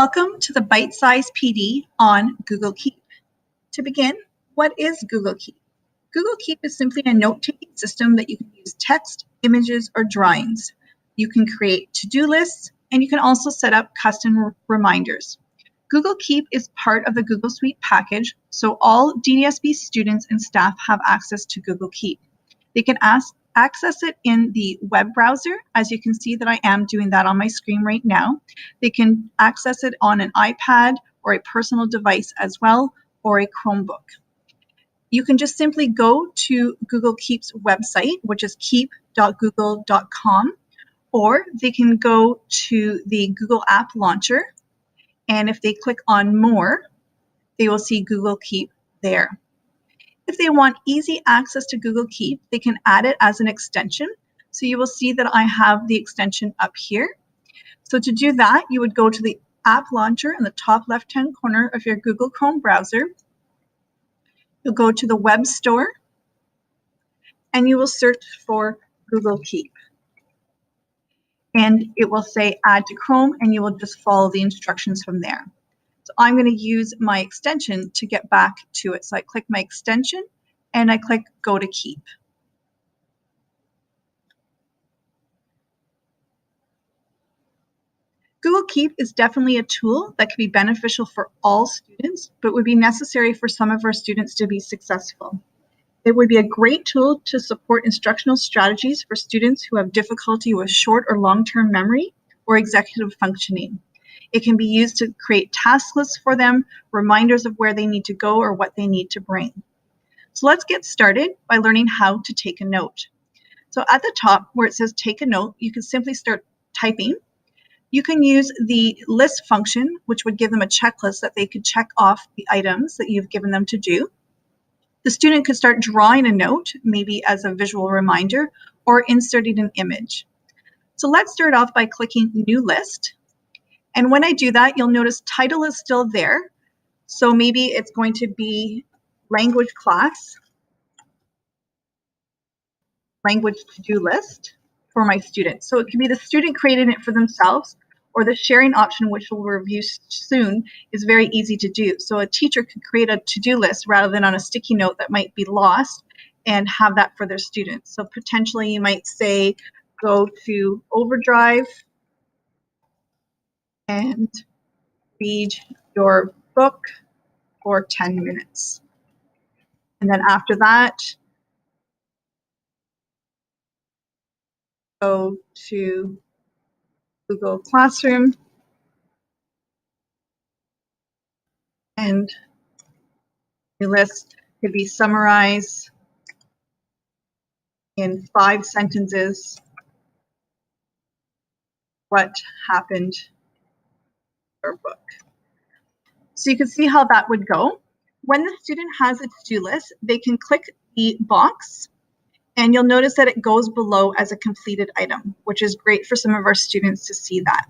Welcome to the Bite-Size PD on Google Keep. To begin, what is Google Keep? Google Keep is simply a note-taking system that you can use text, images, or drawings. You can create to-do lists, and you can also set up custom reminders. Google Keep is part of the Google Suite package, so all DDSB students and staff have access to Google Keep. They can access it in the web browser, as you can see that I am doing that on my screen right now. They can access it on an iPad or a personal device as well, or a Chromebook. You can just simply go to Google Keep's website, which is keep.google.com, or they can go to the Google App Launcher, and if they click on More, they will see Google Keep there. If they want easy access to Google Keep, they can add it as an extension. So you will see that I have the extension up here. So to do that, you would go to the App Launcher in the top left-hand corner of your Google Chrome browser. You'll go to the Web Store, and you will search for Google Keep. And it will say Add to Chrome, and you will just follow the instructions from there. So I'm going to use my extension to get back to it. So I click my extension, and I click Go to Keep. Google Keep is definitely a tool that can be beneficial for all students, but would be necessary for some of our students to be successful. It would be a great tool to support instructional strategies for students who have difficulty with short or long-term memory or executive functioning. It can be used to create task lists for them, reminders of where they need to go or what they need to bring. So let's get started by learning how to take a note. So at the top where it says take a note, you can simply start typing. You can use the list function, which would give them a checklist that they could check off the items that you've given them to do. The student could start drawing a note, maybe as a visual reminder, or inserting an image. So let's start off by clicking New List. And when I do that, you'll notice title is still there. So maybe it's going to be language class, language to-do list for my students. So it can be the student creating it for themselves, or the sharing option, which we'll review soon, is very easy to do. So a teacher could create a to-do list rather than on a sticky note that might be lost and have that for their students. So potentially you might say, go to Overdrive and read your book for 10 minutes. And then after that, go to Google Classroom and the list could be summarized in 5 sentences what happened in your book. So you can see how that would go. When the student has a to-do list, they can click the box, and you'll notice that it goes below as a completed item, which is great for some of our students to see that.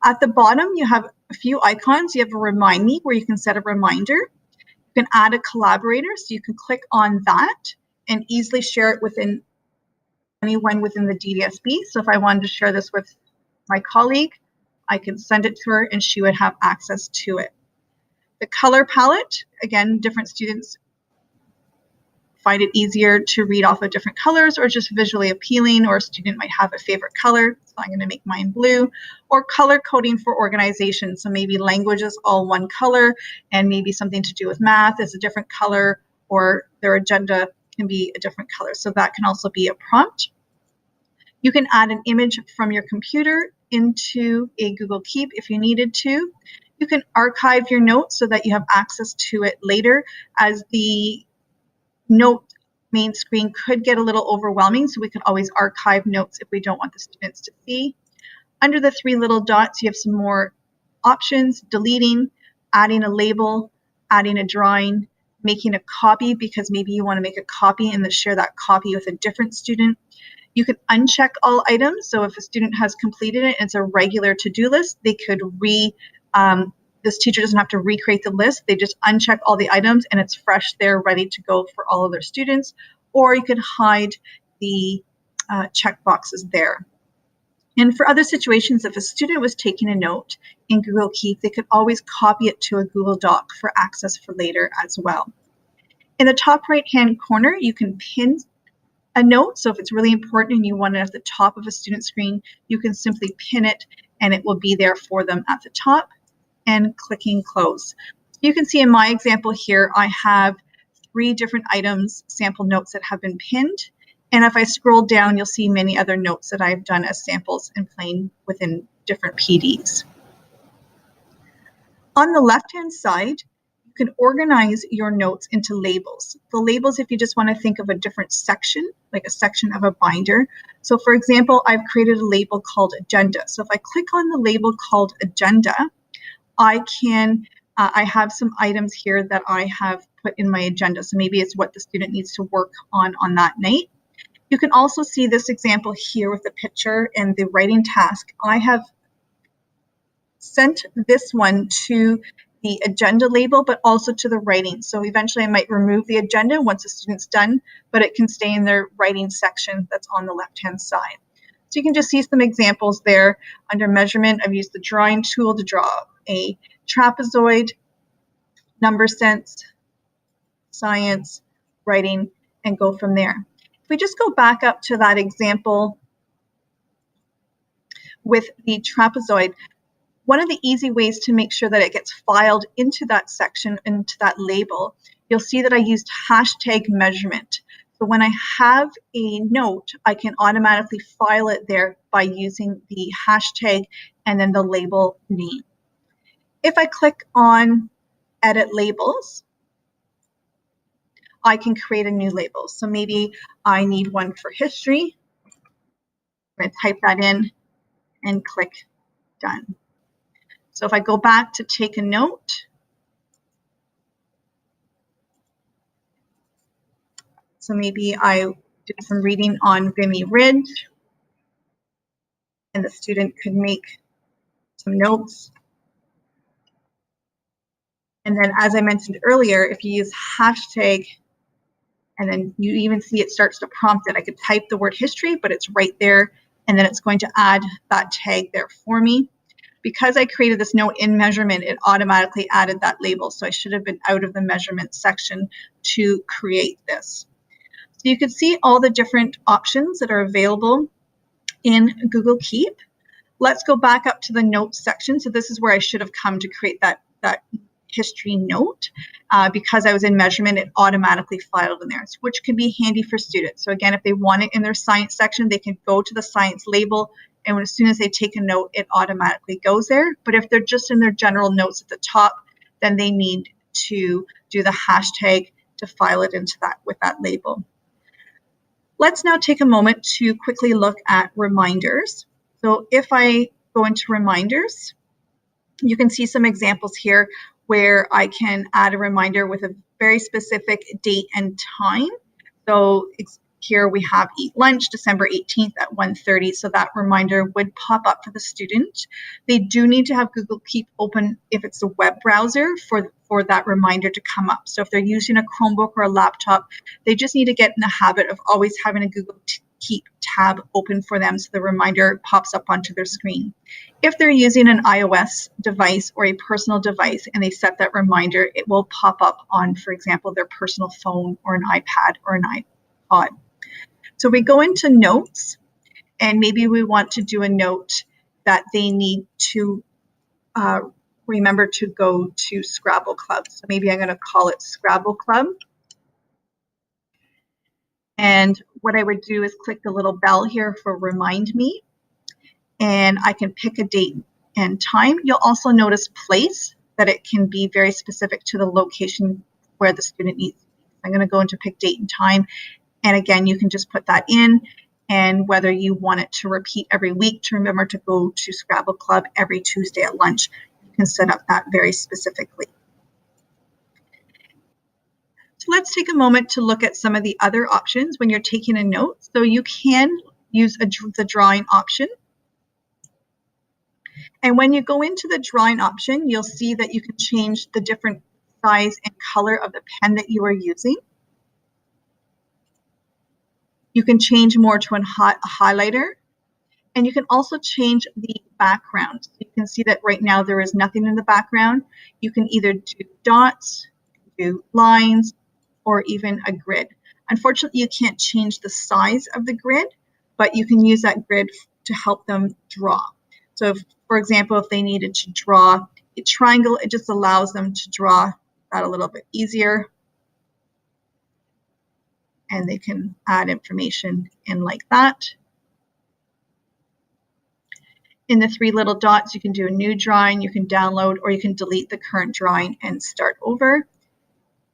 At the bottom, you have a few icons. You have a Remind Me, where you can set a reminder. You can add a collaborator, so you can click on that and easily share it within anyone within the DDSB. So if I wanted to share this with my colleague, I can send it to her and she would have access to it. The color palette, again, different students find it easier to read off of different colors or just visually appealing, or a student might have a favorite color. So I'm going to make mine blue. Or color coding for organization. So maybe language is all one color, and maybe something to do with math is a different color, or their agenda can be a different color. So that can also be a prompt. You can add an image from your computer into a Google Keep if you needed to. You can archive your notes so that you have access to it later, as the note main screen could get a little overwhelming, so we can always archive notes if we don't want the students to see. Under the 3 little dots, you have some more options: deleting, adding a label, adding a drawing, making a copy, because maybe you want to make a copy and then share that copy with a different student. You can uncheck all items, so if a student has completed it and it's a regular to-do list, they could this teacher doesn't have to recreate the list. They just uncheck all the items and it's fresh there, ready to go for all of their students. Or you can hide the check boxes there. And for other situations, if a student was taking a note in Google Keep, they could always copy it to a Google Doc for access for later as well. In the top right-hand corner, you can pin a note. So if it's really important and you want it at the top of a student screen, you can simply pin it and it will be there for them at the top, and clicking close. You can see in my example here, I have 3 different items, sample notes that have been pinned. And if I scroll down, you'll see many other notes that I've done as samples and plain within different PDs. On the left-hand side, you can organize your notes into labels. The labels, if you just want to think of a different section, like a section of a binder. So for example, I've created a label called Agenda. So if I click on the label called Agenda, I have some items here that I have put in my agenda. So maybe it's what the student needs to work on that night. You can also see this example here with the picture and the writing task. I have sent this one to the agenda label, but also to the writing. So eventually I might remove the agenda once the student's done, but it can stay in their writing section that's on the left-hand side. So you can just see some examples there. Under measurement, I've used the drawing tool to draw a trapezoid, number sense, science, writing, and go from there. If we just go back up to that example with the trapezoid, one of the easy ways to make sure that it gets filed into that section, into that label, you'll see that I used hashtag measurement. So when I have a note, I can automatically file it there by using the hashtag and then the label name. If I click on Edit Labels, I can create a new label. So maybe I need one for history. I'm going to type that in and click Done. So if I go back to take a note, so maybe I did some reading on Vimy Ridge, and the student could make some notes. And then, as I mentioned earlier, if you use hashtag, and then you even see it starts to prompt it, I could type the word history, but it's right there, and then it's going to add that tag there for me. Because I created this note in measurement, it automatically added that label. So I should have been out of the measurement section to create this. So you can see all the different options that are available in Google Keep. Let's go back up to the notes section. So this is where I should have come to create that history note. Because I was in measurement, it automatically filed in there, which can be handy for students. So again, if they want it in their science section, they can go to the science label, and as soon as they take a note, it automatically goes there. But if they're just in their general notes at the top, then they need to do the hashtag to file it into that with that label. Let's now take a moment to quickly look at reminders. So if I go into reminders, you can see some examples here where I can add a reminder with a very specific date and time. So here we have eat lunch, December 18th at 1:30. So that reminder would pop up for the student. They do need to have Google Keep open if it's a web browser for that reminder to come up. So if they're using a Chromebook or a laptop, they just need to get in the habit of always having a Google Keep tab open for them so the reminder pops up onto their screen. If they're using an iOS device or a personal device and they set that reminder, it will pop up on, for example, their personal phone or an iPad or an iPod. So we go into notes, and maybe we want to do a note that they need to remember to go to Scrabble Club. So maybe I'm going to call it Scrabble Club. And what I would do is click the little bell here for Remind Me, and I can pick a date and time. You'll also notice place, that it can be very specific to the location where the student needs to be. I'm going to go into pick date and time. And again, you can just put that in, and whether you want it to repeat every week to remember to go to Scrabble Club every Tuesday at lunch, you can set up that very specifically. So let's take a moment to look at some of the other options when you're taking a note. So you can use the drawing option. And when you go into the drawing option, you'll see that you can change the different size and color of the pen that you are using. You can change more to a highlighter, And you can also change the background. You can see that right now there is nothing in the background. You can either do dots, do lines, or even a grid. Unfortunately, you can't change the size of the grid, but you can use that grid to help them draw. So if, for example, if they needed to draw a triangle, it just allows them to draw that a little bit easier. And they can add information in like that. In the three little dots, you can do a new drawing, you can download, or you can delete the current drawing and start over.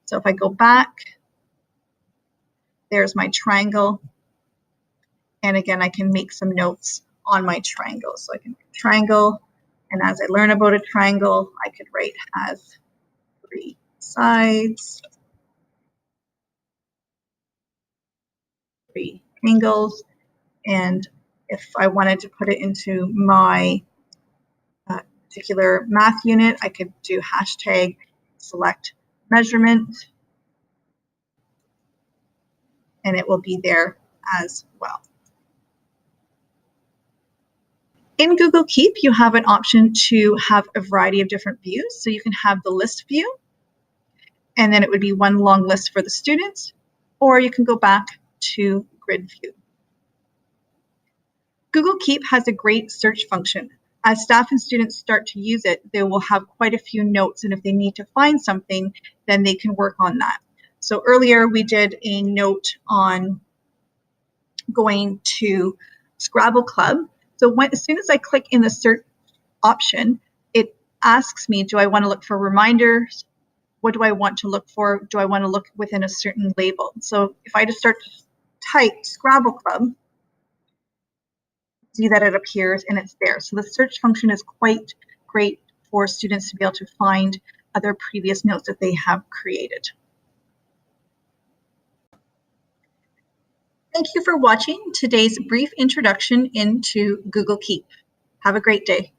So if I go back, there's my triangle. And again, I can make some notes on my triangle. So I can write triangle, and as I learn about a triangle, I could write has 3 sides, 3 angles, and if I wanted to put it into my particular math unit, I could do hashtag select measurement, and it will be there as well. In Google Keep, you have an option to have a variety of different views. So you can have the list view, and then it would be one long list for the students, or you can go back to grid view. Google Keep has a great search function. As staff and students start to use it, they will have quite a few notes, and if they need to find something, then they can work on that. So earlier we did a note on going to Scrabble Club. So as soon as I click in the search option, it asks me, do I want to look for reminders? What do I want to look for? Do I want to look within a certain label? So if I just start to type Scrabble Club, see that it appears and it's there. So the search function is quite great for students to be able to find other previous notes that they have created. Thank you for watching today's brief introduction into Google Keep. Have a great day.